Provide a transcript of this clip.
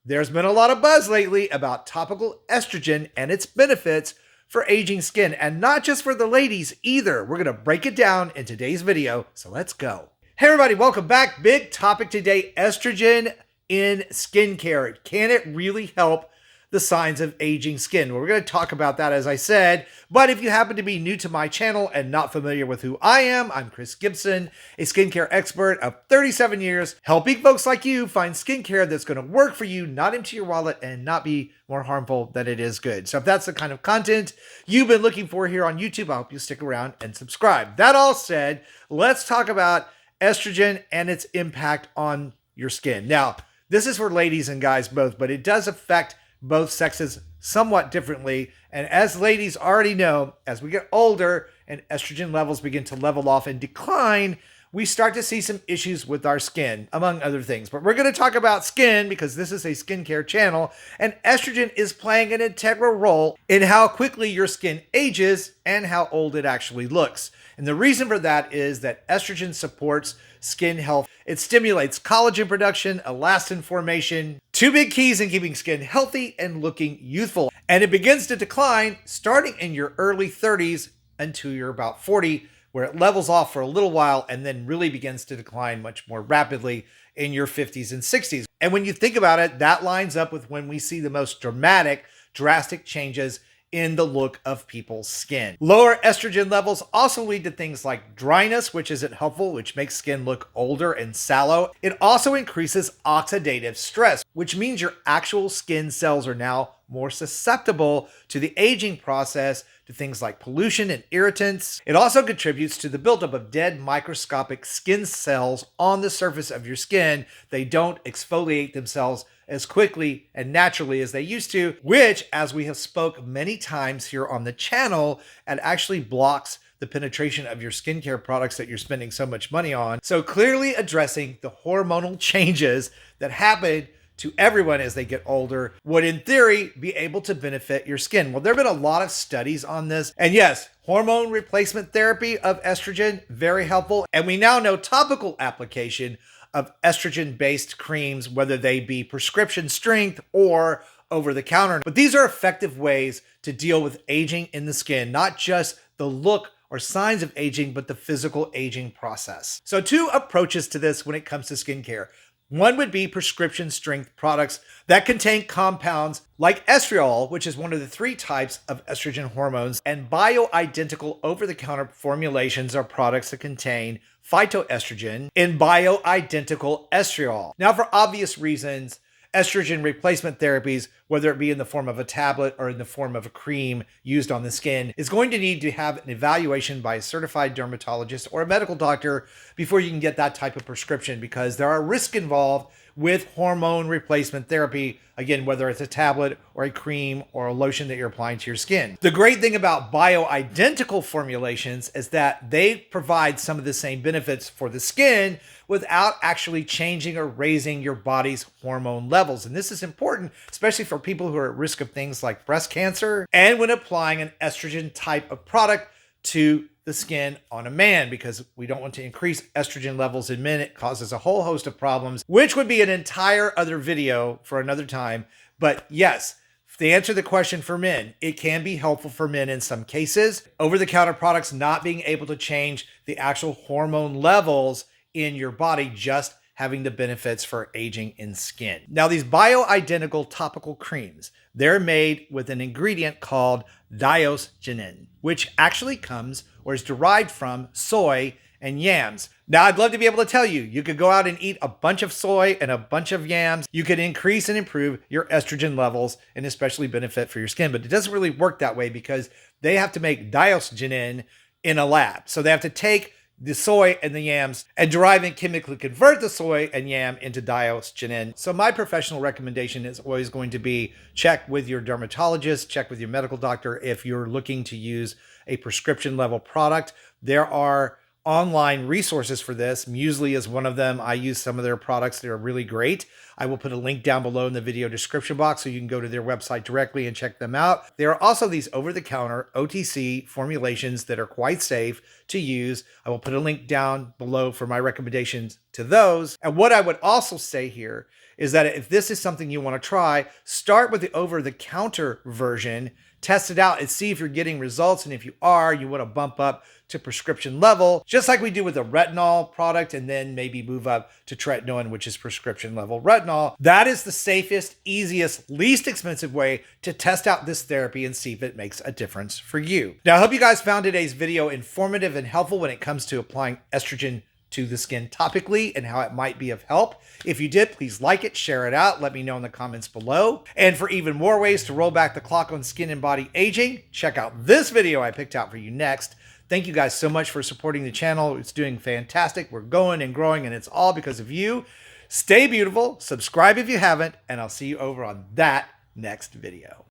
There's been a lot of buzz lately about topical estrogen and its benefits for aging skin, and not just for the ladies either. We're going to break it down in today's video, so let's go. Hey everybody, welcome back. Big topic today, estrogen in skincare. Can it really help the signs of aging skin? Well, we're going to talk about that, as I said. But if you happen to be new to my channel and not familiar with who I am, I'm Chris Gibson, a skincare expert of 37 years, helping folks like you find skincare that's going to work for you, not empty your wallet, and not be more harmful than it is good. So if that's the kind of content you've been looking for here on YouTube, I hope you stick around and subscribe. That all said, let's talk about estrogen and its impact on your skin. Now, this is for ladies and guys both, but it does affect both sexes somewhat differently. And as ladies already know, as we get older and estrogen levels begin to level off and decline, we start to see some issues with our skin, among other things. But we're going to talk about skin because this is a skincare channel, and estrogen is playing an integral role in how quickly your skin ages and how old it actually looks. And the reason for that is that estrogen supports skin health. It stimulates collagen production, elastin formation, two big keys in keeping skin healthy and looking youthful. And it begins to decline starting in your early 30s until you're about 40, where it levels off for a little while and then really begins to decline much more rapidly in your 50s and 60s. And when you think about it, that lines up with when we see the most drastic changes in the look of people's skin. Lower estrogen levels also lead to things like dryness, which isn't helpful, which makes skin look older and sallow. It also increases oxidative stress, which means your actual skin cells are now more susceptible to the aging process, to things like pollution and irritants. It also contributes to the buildup of dead microscopic skin cells on the surface of your skin. They don't exfoliate themselves as quickly and naturally as they used to, which, as we have spoke many times here on the channel, it actually blocks the penetration of your skincare products that you're spending so much money on. So clearly addressing the hormonal changes that happen to everyone as they get older would, in theory, be able to benefit your skin. Well, there have been a lot of studies on this. And yes, hormone replacement therapy of estrogen, very helpful. And we now know topical application of estrogen-based creams, whether they be prescription strength or over-the-counter. But these are effective ways to deal with aging in the skin, not just the look or signs of aging, but the physical aging process. So two approaches to this when it comes to skincare. One would be prescription strength products that contain compounds like estriol, which is one of the three types of estrogen hormones, and bioidentical over-the-counter formulations are products that contain phytoestrogen in bioidentical estriol. Now, for obvious reasons, estrogen replacement therapies, whether it be in the form of a tablet or in the form of a cream used on the skin, is going to need to have an evaluation by a certified dermatologist or a medical doctor before you can get that type of prescription, because there are risks involved with hormone replacement therapy, again, whether it's a tablet or a cream or a lotion that you're applying to your skin. The great thing about bioidentical formulations is that they provide some of the same benefits for the skin without actually changing or raising your body's hormone levels. And this is important, especially for people who are at risk of things like breast cancer and when applying an estrogen type of product to the skin on a man, because we don't want to increase estrogen levels in men. It causes a whole host of problems, which would be an entire other video for another time. But yes, to answer the question for men, it can be helpful for men in some cases. Over-the-counter products not being able to change the actual hormone levels in your body, just having the benefits for aging in skin. Now, these bioidentical topical creams, they're made with an ingredient called diosgenin, which actually comes or is derived from soy and yams. Now, I'd love to be able to tell you, you could go out and eat a bunch of soy and a bunch of yams. You could increase and improve your estrogen levels and especially benefit for your skin. But it doesn't really work that way because they have to make diosgenin in a lab. So they have to take the soy and the yams and derive and chemically convert the soy and yam into diosgenin. So my professional recommendation is always going to be check with your dermatologist, check with your medical doctor if you're looking to use a prescription level product. There are online resources for this. MUSELY is one of them. I use some of their products. They're really great. I will put a link down below in the video description box so you can go to their website directly and check them out. There are also these over-the-counter OTC formulations that are quite safe to use. I will put a link down below for my recommendations to those. And what I would also say here is that if this is something you want to try, start with the over-the-counter version, test it out and see if you're getting results. And if you are, you want to bump up to prescription level, just like we do with the retinol product, and then maybe move up to tretinoin, which is prescription level retinol. That is the safest, easiest, least expensive way to test out this therapy and see if it makes a difference for you. Now, I hope you guys found today's video informative and helpful when it comes to applying estrogen to the skin topically and how it might be of help. If you did, please like it, share it out, let me know in the comments below. And for even more ways to roll back the clock on skin and body aging, check out this video I picked out for you next. Thank you guys so much for supporting the channel. It's doing fantastic. We're going and growing, and it's all because of you. Stay beautiful, subscribe if you haven't, and I'll see you over on that next video.